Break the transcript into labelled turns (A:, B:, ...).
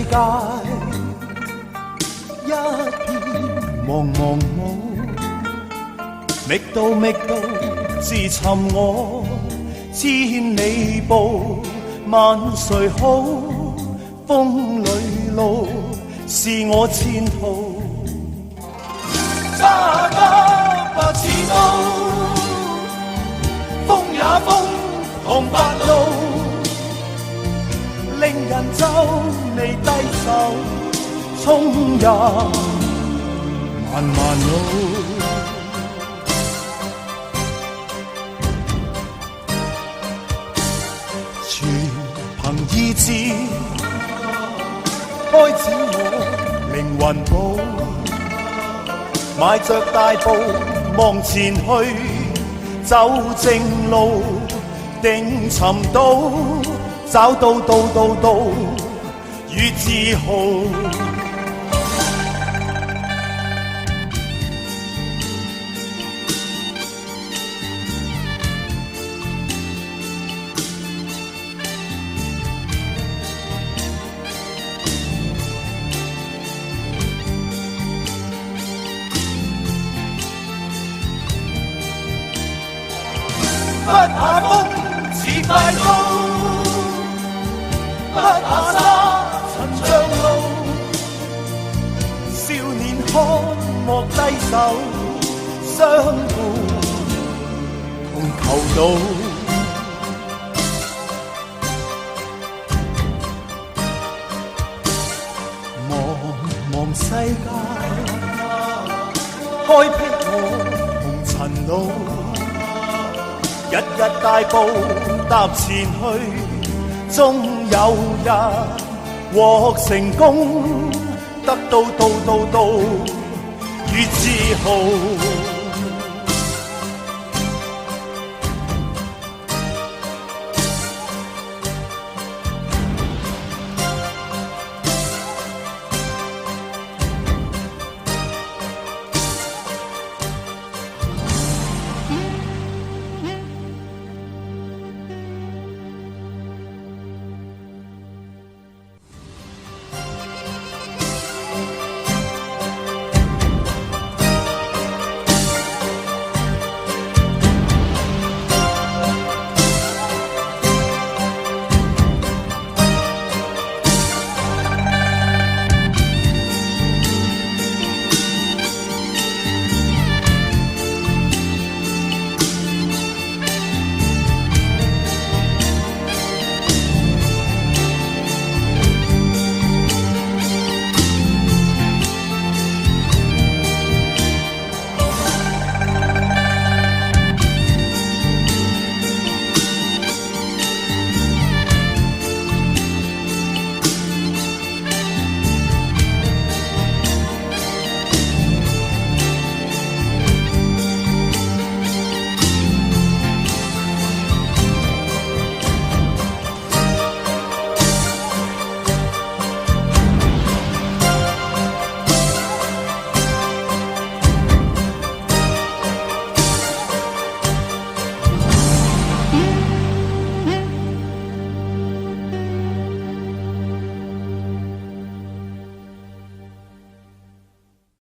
A: 界一片茫茫霧，覓到自尋我千里步，萬誰好？風裏路是我前途，揸得不似刀，風也風，紅白路，令人皺眉低首，衝入漫漫路。全憑意志開展我靈魂步，邁着大步望前去，走正路，定尋到，找到與自豪。不怕風似快刀，不怕沙塵像路，少年漢莫低手，相伴同求道。茫茫世界開闢我紅塵路，日日大步踏前去，終有日獲成功，得到與自豪。